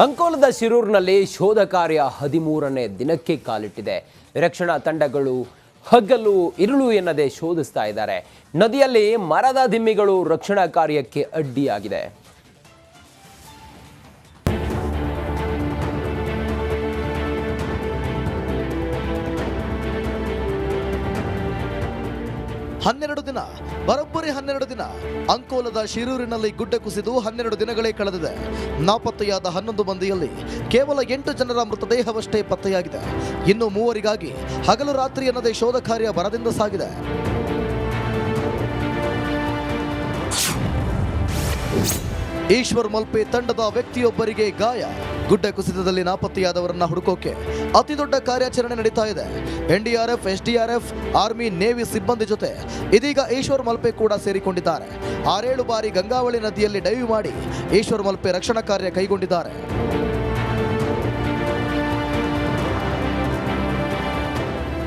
ಅಂಕೋಲದ ಶಿರೂರಿನಲ್ಲಿ ಶೋಧ ಕಾರ್ಯ 13ನೇ ದಿನಕ್ಕೆ ಕಾಲಿಟ್ಟಿದೆ. ರಕ್ಷಣಾ ತಂಡಗಳು ಹಗಲು ಇರುಳು ಎನ್ನದೆ ಶೋಧಿಸ್ತಾ ಇದ್ದಾರೆ. ನದಿಯಲ್ಲಿ ಮರದ ದಿಮ್ಮಿಗಳು ರಕ್ಷಣಾ ಕಾರ್ಯಕ್ಕೆ ಅಡ್ಡಿಯಾಗಿದೆ. ಬರೋಬ್ಬರಿ 12 ದಿನ ಅಂಕೋಲದ ಶಿರೂರಿನಲ್ಲಿ ಗುಡ್ಡ ಕುಸಿದು 12 ದಿನಗಳೇ ಕಳೆದಿದೆ. ನಾಪತ್ತೆಯಾದ 11 ಮಂದಿಯಲ್ಲಿ ಕೇವಲ 8 ಜನರ ಮೃತದೇಹವಷ್ಟೇ ಪತ್ತೆಯಾಗಿದೆ. ಇನ್ನು 3 ಹಗಲು ರಾತ್ರಿ ಎನ್ನದೇ ಶೋಧ ಕಾರ್ಯ ಭರದಿಂದ ಸಾಗಿದೆ. ಈಶ್ವರ್ ಮಲ್ಪೆ ತಂಡದ ವ್ಯಕ್ತಿಯೊಬ್ಬರಿಗೆ ಗಾಯ. ಗುಡ್ಡ ಕುಸಿತದಲ್ಲಿ ನಾಪತ್ತೆಯಾದವರನ್ನ ಹುಡುಕೋಕೆ ಅತಿ ದೊಡ್ಡ ಕಾರ್ಯಾಚರಣೆ ನಡೀತಾ ಇದೆ. ಎನ್ಡಿಆರ್ಎಫ್, ಎಸ್ಡಿಆರ್ಎಫ್, ಆರ್ಮಿ, ನೇವಿ ಸಿಬ್ಬಂದಿ ಜೊತೆ ಇದೀಗ ಈಶ್ವರ್ ಮಲ್ಪೆ ಕೂಡ ಸೇರಿಕೊಂಡಿದ್ದಾರೆ. 6-7 ಬಾರಿ ಗಂಗಾವಳಿ ನದಿಯಲ್ಲಿ ಡೈವ್ ಮಾಡಿ ಈಶ್ವರ್ ಮಲ್ಪೆ ರಕ್ಷಣಾ ಕಾರ್ಯ ಕೈಗೊಂಡಿದ್ದಾರೆ.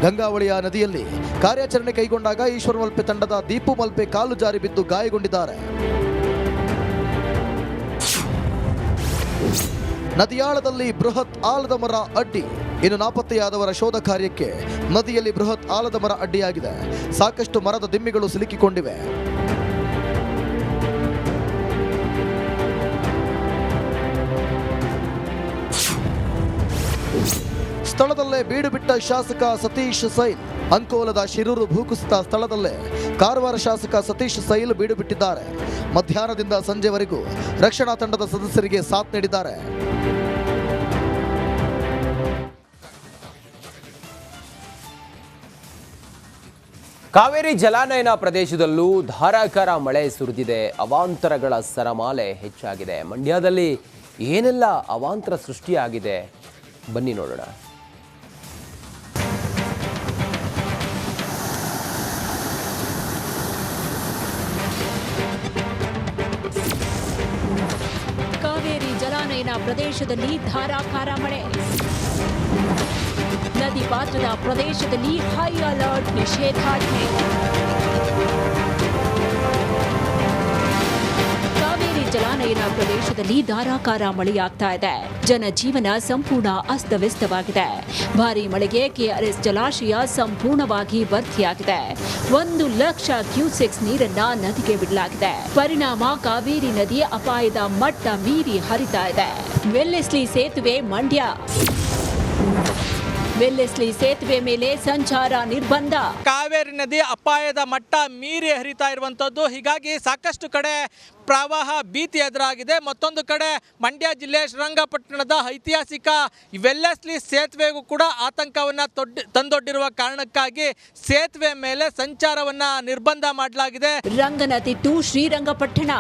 ಗಂಗಾವಳಿಯ ನದಿಯಲ್ಲಿ ಕಾರ್ಯಾಚರಣೆ ಕೈಗೊಂಡಾಗ ಈಶ್ವರ್ ಮಲ್ಪೆ ತಂಡದ ದೀಪು ಮಲ್ಪೆ ಕಾಲು ಜಾರಿ ಬಿದ್ದು ಗಾಯಗೊಂಡಿದ್ದಾರೆ. ನದಿಯಾಳದಲ್ಲಿ ಬೃಹತ್ ಆಲದ ಮರ ಅಡ್ಡಿ. ಇನ್ನು ನಾಪತ್ತೆಯಾದವರ ಶೋಧ ಕಾರ್ಯಕ್ಕೆ ನದಿಯಲ್ಲಿ ಬೃಹತ್ ಆಲದ ಮರ ಅಡ್ಡಿಯಾಗಿದೆ. ಸಾಕಷ್ಟು ಮರದ ದಿಮ್ಮಿಗಳು ಸಿಲುಕಿಕೊಂಡಿವೆ. ಸ್ಥಳದಲ್ಲೇ ಬೀಡು ಬಿಟ್ಟ ಶಾಸಕ ಸತೀಶ್ ಸೈಲ್. ಅಂಕೋಲದ ಶಿರೂರು ಭೂಕುಸಿತ ಸ್ಥಳದಲ್ಲೇ ಕಾರವಾರ ಶಾಸಕ ಸತೀಶ್ ಸೈಲ್ ಬೀಡು ಬಿಟ್ಟಿದ್ದಾರೆ. ಮಧ್ಯಾಹ್ನದಿಂದ ಸಂಜೆವರೆಗೂ ರಕ್ಷಣಾ ತಂಡದ ಸದಸ್ಯರಿಗೆ ಸಾಥ್ ನೀಡಿದ್ದಾರೆ. ಕಾವೇರಿ ಜಲಾನಯನ ಪ್ರದೇಶದಲ್ಲೂ ಧಾರಾಕಾರ ಮಳೆ ಸುರಿದಿದೆ. ಅವಾಂತರಗಳ ಸರಮಾಲೆ ಹೆಚ್ಚಾಗಿದೆ. ಮಂಡ್ಯದಲ್ಲಿ ಏನೆಲ್ಲ ಅವಾಂತರ ಸೃಷ್ಟಿಯಾಗಿದೆ ಬನ್ನಿ ನೋಡೋಣ. ಕಾವೇರಿ ಜಲಾನಯನ ಪ್ರದೇಶದಲ್ಲಿ ಧಾರಾಕಾರ ಮಳೆ. ನದಿ ಪಾತ್ರದ ಪ್ರದೇಶದಲ್ಲಿ ಹೈ ಅಲರ್ಟ್ ನಿಷೇಧಾಜ್ಞೆ. ಕಾವೇರಿ ಜಲಾನಯನ ಪ್ರದೇಶದಲ್ಲಿ ಧಾರಾಕಾರ ಮಳೆಯಾಗ್ತಾ ಇದೆ. ಜನಜೀವನ ಸಂಪೂರ್ಣ ಅಸ್ತವ್ಯಸ್ತವಾಗಿದೆ. ಭಾರೀ ಮಳೆಗೆ ಕೆಆರ್ಎಸ್ ಜಲಾಶಯ ಸಂಪೂರ್ಣವಾಗಿ ಭರ್ತಿಯಾಗಿದೆ. 1 ಲಕ್ಷ ಕ್ಯೂಸೆಕ್ಸ್ ನೀರನ್ನ ನದಿಗೆ ಬಿಡಲಾಗಿದೆ. ಪರಿಣಾಮ ಕಾವೇರಿ ನದಿ ಅಪಾಯದ ಮಟ್ಟ ಮೀರಿ ಹರಿತಾ ಇದೆ. ವೆಲ್ಲೆಸ್ಲಿ ಸೇತುವೆ ಮಂಡ್ಯ. ವೆಲ್ಲೆಸ್ಲಿ ಸೇತುವೆ ಮೇಲೆ ಸಂಚಾರ ನಿರ್ಬಂಧ. ಕಾವೇರಿ ನದಿ ಅಪಾಯದ ಮಟ್ಟ ಮೀರಿ ಹರಿತಾ ಇರುವಂಥದ್ದು. ಹೀಗಾಗಿ ಸಾಕಷ್ಟು ಕಡೆ ಪ್ರವಾಹ ಭೀತಿ ಎದುರಾಗಿದೆ. ಮತ್ತೊಂದು ಕಡೆ ಮಂಡ್ಯ ಜಿಲ್ಲೆ ಶ್ರೀರಂಗಪಟ್ಟಣದ ಐತಿಹಾಸಿಕ ವೆಲ್ಲೆಸ್ಲಿ ಸೇತುವೆಗೂ ಕೂಡ ಆತಂಕವನ್ನು ತಂದೊಡ್ಡಿರುವ ಕಾರಣಕ್ಕಾಗಿ ಸೇತುವೆ ಮೇಲೆ ಸಂಚಾರವನ್ನ ನಿರ್ಬಂಧ ಮಾಡಲಾಗಿದೆ. ರಂಗನತಿಟ್ಟು ಶ್ರೀರಂಗಪಟ್ಟಣ.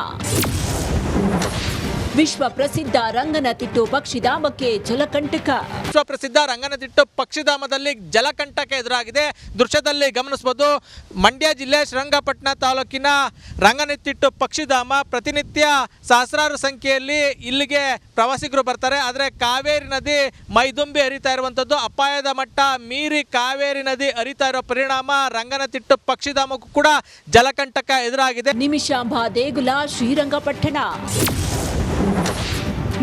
ವಿಶ್ವ ಪ್ರಸಿದ್ಧ ರಂಗನತಿಟ್ಟು ಪಕ್ಷಿಧಾಮಕ್ಕೆ ಜಲಕಂಟಕ. ವಿಶ್ವ ಪ್ರಸಿದ್ಧ ರಂಗನತಿಟ್ಟು ಪಕ್ಷಿಧಾಮದಲ್ಲಿ ಜಲಕಂಟಕ ಎದುರಾಗಿದೆ. ದೃಶ್ಯದಲ್ಲಿ ಗಮನಿಸಬಹುದು. ಮಂಡ್ಯ ಜಿಲ್ಲೆ ಶ್ರೀರಂಗಪಟ್ಟಣ ತಾಲೂಕಿನ ರಂಗನತಿಟ್ಟು ಪಕ್ಷಿಧಾಮ ಪ್ರತಿನಿತ್ಯ ಸಹಸ್ರಾರು ಸಂಖ್ಯೆಯಲ್ಲಿ ಇಲ್ಲಿಗೆ ಪ್ರವಾಸಿಗರು ಬರ್ತಾರೆ. ಆದರೆ ಕಾವೇರಿ ನದಿ ಮೈದುಂಬಿ ಹರಿತಾ ಇರುವಂಥದ್ದು. ಅಪಾಯದ ಮಟ್ಟ ಮೀರಿ ಕಾವೇರಿ ನದಿ ಹರಿತಾ ಇರೋ ಪರಿಣಾಮ ರಂಗನತಿಟ್ಟು ಪಕ್ಷಿಧಾಮಕ್ಕೂ ಕೂಡ ಜಲಕಂಟಕ ಎದುರಾಗಿದೆ. ನಿಮಿಷಾಂಬ ದೇಗುಲ ಶ್ರೀರಂಗಪಟ್ಟಣ.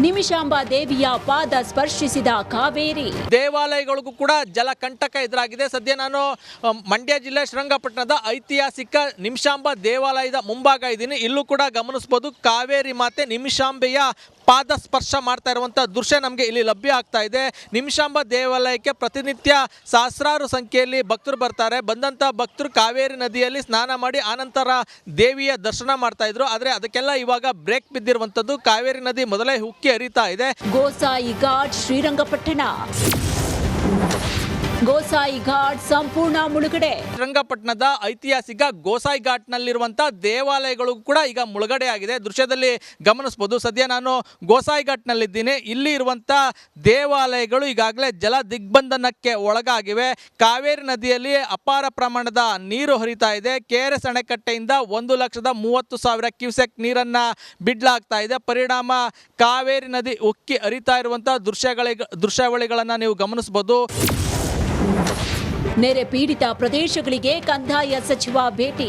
ನಿಮಿಷಾಂಬಾ ದೇವಿಯ ಪಾದ ಸ್ಪರ್ಶಿಸಿದ ಕಾವೇರಿ. ದೇವಾಲಯಗಳಿಗೂ ಕೂಡ ಜಲಕಂಟಕ ಎದುರಾಗಿದೆ. ಸದ್ಯ ನಾನು ಮಂಡ್ಯ ಜಿಲ್ಲೆ ಶ್ರೀರಂಗಪಟ್ಟಣದ ಐತಿಹಾಸಿಕ ನಿಮಿಷಾಂಬಾ ದೇವಾಲಯದ ಮುಂಭಾಗ ಇದ್ದೀನಿ. ಇಲ್ಲೂ ಕೂಡ ಗಮನಿಸಬಹುದು ಕಾವೇರಿ ಮಾತೆ ನಿಮಿಷಾಂಬೆಯ ಪಾದ ಸ್ಪರ್ಶ ಮಾಡ್ತಾ ಇರುವಂಥ ದೃಶ್ಯ ನಮಗೆ ಇಲ್ಲಿ ಲಭ್ಯ ಆಗ್ತಾ ಇದೆ. ನಿಮಿಷಾಂಬ ದೇವಾಲಯಕ್ಕೆ ಪ್ರತಿನಿತ್ಯ ಸಹಸ್ರಾರು ಸಂಖ್ಯೆಯಲ್ಲಿ ಭಕ್ತರು ಬರ್ತಾರೆ. ಬಂದಂಥ ಭಕ್ತರು ಕಾವೇರಿ ನದಿಯಲ್ಲಿ ಸ್ನಾನ ಮಾಡಿ ಆನಂತರ ದೇವಿಯ ದರ್ಶನ ಮಾಡ್ತಾ ಇದ್ರು. ಆದರೆ ಅದಕ್ಕೆಲ್ಲ ಇವಾಗ ಬ್ರೇಕ್ ಬಿದ್ದಿರುವಂಥದ್ದು. ಕಾವೇರಿ ನದಿ ಮೊದಲೇ ಉಕ್ಕಿ ಹರಿತಾ ಇದೆ. ಗೋಸಾಯಿ ಘಾಟ್ ಶ್ರೀರಂಗಪಟ್ಟಣ. ಗೋಸಾಯಿ ಘಾಟ್ ಸಂಪೂರ್ಣ ಮುಳುಗಡೆ. ಶ್ರೀರಂಗಪಟ್ಟಣದ ಐತಿಹಾಸಿಕ ಗೋಸಾಯಿ ಘಾಟ್ನಲ್ಲಿರುವಂತಹ ದೇವಾಲಯಗಳು ಕೂಡ ಈಗ ಮುಳುಗಡೆ ಆಗಿದೆ. ದೃಶ್ಯದಲ್ಲಿ ಗಮನಿಸಬಹುದು. ಸದ್ಯ ನಾನು ಗೋಸಾಯಿ ಘಾಟ್ನಲ್ಲಿದ್ದೀನಿ. ಇಲ್ಲಿ ಇರುವಂತಹ ದೇವಾಲಯಗಳು ಈಗಾಗಲೇ ಜಲ ದಿಗ್ಬಂಧನಕ್ಕೆ ಒಳಗಾಗಿವೆ. ಕಾವೇರಿ ನದಿಯಲ್ಲಿ ಅಪಾರ ಪ್ರಮಾಣದ ನೀರು ಹರಿತಾ ಇದೆ. ಕೆಆರ್ಎಸ್ ಅಣೆಕಟ್ಟೆಯಿಂದ 1,30,000 ಕ್ಯೂಸೆಕ್ ನೀರನ್ನ ಬಿಡಲಾಗ್ತಾ ಇದೆ. ಪರಿಣಾಮ ಕಾವೇರಿ ನದಿ ಉಕ್ಕಿ ಹರಿತಾ ಇರುವಂತಹ ದೃಶ್ಯಾವಳಿಗಳನ್ನು ನೀವು ಗಮನಿಸಬಹುದು. ನೆರೆ ಪೀಡಿತ ಪ್ರದೇಶಗಳಿಗೆ ಕಂದಾಯ ಸಚಿವ ಭೇಟಿ.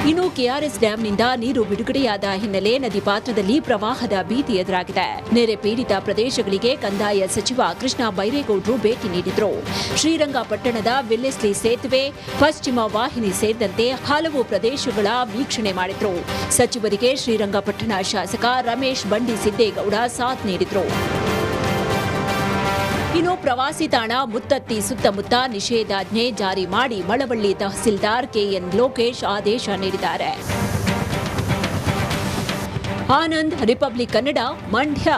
ಇನ್ನು ಕೆಆರ್ಎಸ್ ಡ್ಯಾಂನಿಂದ ನೀರು ಬಿಡುಗಡೆಯಾದ ಹಿನ್ನೆಲೆ ನದಿ ಪಾತ್ರದಲ್ಲಿ ಪ್ರವಾಹದ ಭೀತಿ ಎದುರಾಗಿದೆ. ನೆರೆ ಪೀಡಿತ ಪ್ರದೇಶಗಳಿಗೆ ಕಂದಾಯ ಸಚಿವ ಕೃಷ್ಣ ಬೈರೇಗೌಡರು ಭೇಟಿ ನೀಡಿದ್ರು. ಶ್ರೀರಂಗಪಟ್ಟಣದ ವಿಲ್ಲೆಸ್ಲಿ ಸೇತುವೆ, ಪಶ್ಚಿಮ ವಾಹಿನಿ ಸೇರಿದಂತೆ ಹಲವು ಪ್ರದೇಶಗಳ ವೀಕ್ಷಣೆ ಮಾಡಿದ್ರು. ಸಚಿವರಿಗೆ ಶ್ರೀರಂಗಪಟ್ಟಣ ಶಾಸಕ ರಮೇಶ್ ಬಂಡಿ ಸಿದ್ದೇಗೌಡ ಸಾಥ್ ನೀಡಿದ್ರು. ಇನ್ನು ಪ್ರವಾಸಿ ತಾಣ ಮುತ್ತತ್ತಿ ಸುತ್ತಮುತ್ತ ನಿಷೇಧಾಜ್ಞೆ ಜಾರಿ ಮಾಡಿ ಮಳವಳ್ಳಿ ತಹಸೀಲ್ದಾರ್ ಕೆಎನ್ ಲೋಕೇಶ್ ಆದೇಶ ನೀಡಿದ್ದಾರೆ. ಆನಂದ್, ರಿಪಬ್ಲಿಕ್ ಕನ್ನಡ, ಮಂಡ್ಯ.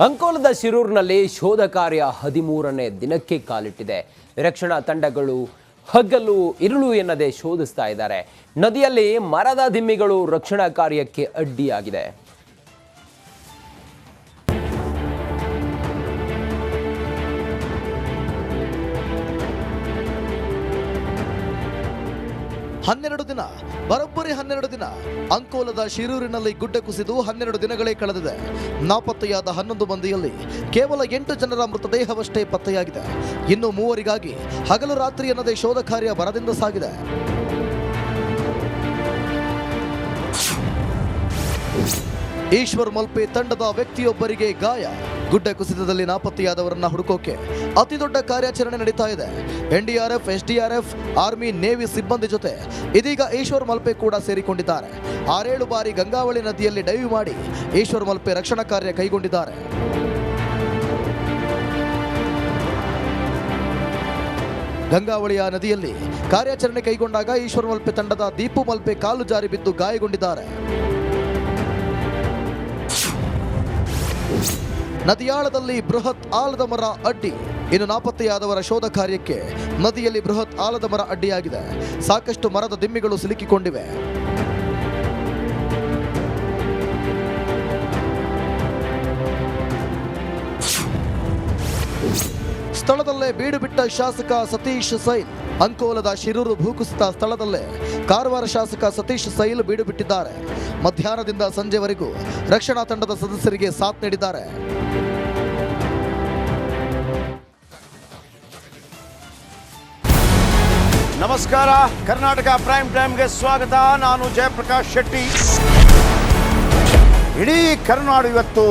ಅಂಕೋಲದ ಶಿರೂರಿನಲ್ಲಿ ಶೋಧ ಕಾರ್ಯ 13ನೇ ದಿನಕ್ಕೆ ಕಾಲಿಟ್ಟಿದೆ. ರಕ್ಷಣಾ ತಂಡಗಳು ಹಗಲು ಇರುಳು ಎನ್ನದೆ ಶೋಧಿಸ್ತಾ ಇದ್ದಾರೆ. ನದಿಯಲ್ಲಿ ಮರದ ದಿಮ್ಮಿಗಳು ರಕ್ಷಣಾ ಕಾರ್ಯಕ್ಕೆ ಅಡ್ಡಿಯಾಗಿದೆ. ಬರೋಬ್ಬರಿ 12 ದಿನ ಅಂಕೋಲದ ಶಿರೂರಿನಲ್ಲಿ ಗುಡ್ಡೆ ಕುಸಿದು 12 ದಿನಗಳೇ ಕಳೆದಿದೆ. ನಾಪತ್ತೆಯಾದ 11 ಮಂದಿಯಲ್ಲಿ ಕೇವಲ 8 ಜನರ ಮೃತದೇಹವಷ್ಟೇ ಪತ್ತೆಯಾಗಿದೆ. ಇನ್ನು 3 ಹಗಲು ರಾತ್ರಿ ಎನ್ನದೇ ಶೋಧ ಕಾರ್ಯ ಭರದಿಂದ ಸಾಗಿದೆ. ಈಶ್ವರ್ ಮಲ್ಪೆ ತಂಡದ ವ್ಯಕ್ತಿಯೊಬ್ಬರಿಗೆ ಗಾಯ. ಗುಡ್ಡೆ ಕುಸಿತದಲ್ಲಿ ನಾಪತ್ತೆಯಾದವರನ್ನ ಹುಡುಕೋಕೆ ಅತಿದೊಡ್ಡ ಕಾರ್ಯಾಚರಣೆ ನಡೀತಾ ಇದೆ. ಎನ್ಡಿಆರ್ಎಫ್, ಎಸ್ಡಿಆರ್ಎಫ್, ಆರ್ಮಿ, ನೇವಿ ಸಿಬ್ಬಂದಿ ಜೊತೆ ಇದೀಗ ಈಶ್ವರ್ ಮಲ್ಪೆ ಕೂಡ ಸೇರಿಕೊಂಡಿದ್ದಾರೆ. 6-7 ಬಾರಿ ಗಂಗಾವಳಿ ನದಿಯಲ್ಲಿ ಡೈವ್ ಮಾಡಿ ಈಶ್ವರ್ ಮಲ್ಪೆ ರಕ್ಷಣಾ ಕಾರ್ಯ ಕೈಗೊಂಡಿದ್ದಾರೆ. ಗಂಗಾವಳಿಯ ನದಿಯಲ್ಲಿ ಕಾರ್ಯಾಚರಣೆ ಕೈಗೊಂಡಾಗ ಈಶ್ವರ್ ಮಲ್ಪೆ ತಂಡದ ದೀಪು ಮಲ್ಪೆ ಕಾಲು ಜಾರಿ ಬಿದ್ದು ಗಾಯಗೊಂಡಿದ್ದಾರೆ. ನದಿಯಾಳದಲ್ಲಿ ಬೃಹತ್ ಆಲದ ಮರ ಅಡ್ಡಿ. ಇನ್ನು ನಾಪತ್ತೆಯಾದವರ ಶೋಧ ಕಾರ್ಯಕ್ಕೆ ನದಿಯಲ್ಲಿ ಬೃಹತ್ ಆಲದ ಮರ ಅಡ್ಡಿಯಾಗಿದೆ. ಸಾಕಷ್ಟು ಮರದ ದಿಮ್ಮಿಗಳು ಸಿಲುಕಿಕೊಂಡಿವೆ. ಸ್ಥಳದಲ್ಲೇ ಬೀಡು ಬಿಟ್ಟ ಶಾಸಕ ಸತೀಶ್ ಸೈಲ್. ಅಂಕೋಲದ ಶಿರೂರು ಭೂಕುಸಿತ ಸ್ಥಳದಲ್ಲೇ ಕಾರವಾರ ಶಾಸಕ ಸತೀಶ್ ಸೈಲ್ ಬೀಡು ಬಿಟ್ಟಿದ್ದಾರೆ. ಮಧ್ಯಾಹ್ನದಿಂದ ಸಂಜೆವರೆಗೂ ರಕ್ಷಣಾ ತಂಡದ ಸದಸ್ಯರಿಗೆ ಸಾಥ್ ನೀಡಿದ್ದಾರೆ. ನಮಸ್ಕಾರ, ಕರ್ನಾಟಕ ಪ್ರೈಮ್ ಟೈಮ್ಗೆ ಸ್ವಾಗತ. ನಾನು ಜಯಪ್ರಕಾಶ್ ಶೆಟ್ಟಿ. ಇಡೀ ಕರ್ನಾಡು ಇವತ್ತು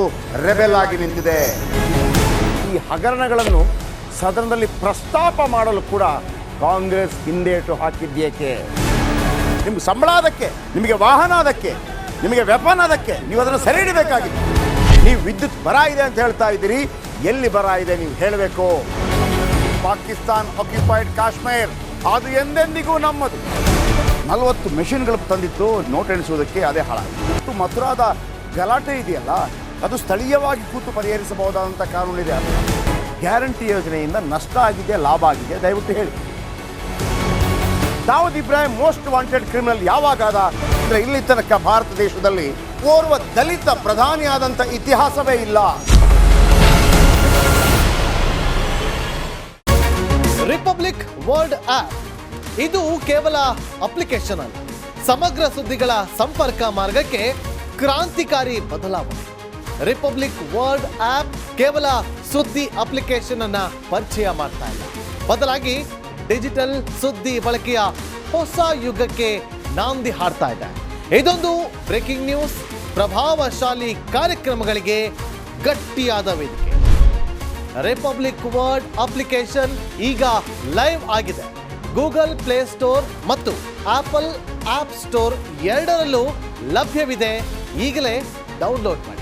ರೆಬೆಲ್ ಆಗಿ ನಿಂತಿದೆ. ಈ ಹಗರಣಗಳನ್ನು ಸದನದಲ್ಲಿ ಪ್ರಸ್ತಾಪ ಮಾಡಲು ಕೂಡ ಕಾಂಗ್ರೆಸ್ ಹಿಂದೇಟು ಹಾಕಿದ್ದೇಕೆ? ನಿಮ್ಗೆ ಸಂಬಳ ಅದಕ್ಕೆ, ನಿಮಗೆ ವಾಹನ ಅದಕ್ಕೆ, ನಿಮಗೆ ವೆಪನ್ ಅದಕ್ಕೆ, ನೀವು ಅದನ್ನು ಸೆರೆ ಹಿಡಿಬೇಕಾಗಿದೆ. ನೀವು ವಿದ್ಯುತ್ ಬರ ಇದೆ ಅಂತ ಹೇಳ್ತಾ ಇದ್ದೀರಿ, ಎಲ್ಲಿ ಬರ ಇದೆ ನೀವು ಹೇಳಬೇಕು. ಪಾಕಿಸ್ತಾನ್ ಆಕ್ಯುಪೈಡ್ ಕಾಶ್ಮೀರ್ ಅದು ಎಂದೆಂದಿಗೂ ನಮ್ಮದು. 40 ಮೆಷಿನ್ಗಳು ತಂದಿತ್ತು ನೋಟ್ ಎಣಿಸುವುದಕ್ಕೆ, ಅದೇ ಹಾಳಾಯಿತು. ಮಥುರಾದ ಗಲಾಟೆ ಇದೆಯಲ್ಲ, ಅದು ಸ್ಥಳೀಯವಾಗಿ ಕೂತು ಪರಿಹರಿಸಬಹುದಾದಂಥ ಕಾನೂನಿದೆ. ಗ್ಯಾರಂಟಿ ಯೋಜನೆಯಿಂದ ನಷ್ಟ ಆಗಿದೆ, ಲಾಭ ಆಗಿದೆ, ದಯವಿಟ್ಟು ಹೇಳಿ. Dawood Ibrahim most wanted criminal ಯಾವಾಗಾದ ಅಂದರೆ ಇಲ್ಲಿ ತನಕ ಭಾರತ ದೇಶದಲ್ಲಿ ಓರ್ವ ದಲಿತ ಪ್ರಧಾನಿಯಾದಂಥ ಇತಿಹಾಸವೇ ಇಲ್ಲ. ರಿಪಬ್ಲಿಕ್ ವರ್ಲ್ಡ್ ಆಪ್ ಇದು ಕೇವಲ ಅಪ್ಲಿಕೇಶನ್ ಅಲ್ಲ, ಸಮಗ್ರ ಸುದ್ದಿಗಳ ಸಂಪರ್ಕ ಮಾರ್ಗಕ್ಕೆ ಕ್ರಾಂತಿಕಾರಿ ಬದಲಾವಣೆ. ರಿಪಬ್ಲಿಕ್ ವರ್ಲ್ಡ್ ಆಪ್ ಕೇವಲ ಸುದ್ದಿ ಅಪ್ಲಿಕೇಶನ್ ಅನ್ನ ಪರಿಚಯ ಮಾಡ್ತಾ ಇಲ್ಲ, ಬದಲಾಗಿ ಡಿಜಿಟಲ್ ಸುದ್ದಿ ಬಳಕೆಯ ಹೊಸ ಯುಗಕ್ಕೆ ನಾಂದಿ ಹಾಡ್ತಾ ಇದೆ. ಇದೊಂದು ಬ್ರೇಕಿಂಗ್ ನ್ಯೂಸ್, ಪ್ರಭಾವಶಾಲಿ ಕಾರ್ಯಕ್ರಮಗಳಿಗೆ ಗಟ್ಟಿಯಾದ ವೇದಿಕೆ. ರಿಪಬ್ಲಿಕ್ ವರ್ಲ್ಡ್ ಅಪ್ಲಿಕೇಶನ್ ಈಗ ಲೈವ್ ಆಗಿದೆ. ಗೂಗಲ್ ಪ್ಲೇ ಸ್ಟೋರ್ ಮತ್ತು ಆಪಲ್ ಆಪ್ ಸ್ಟೋರ್ ಎರಡರಲ್ಲೂ ಲಭ್ಯವಿದೆ. ಈಗಲೇ ಡೌನ್ಲೋಡ್ ಮಾಡಿ.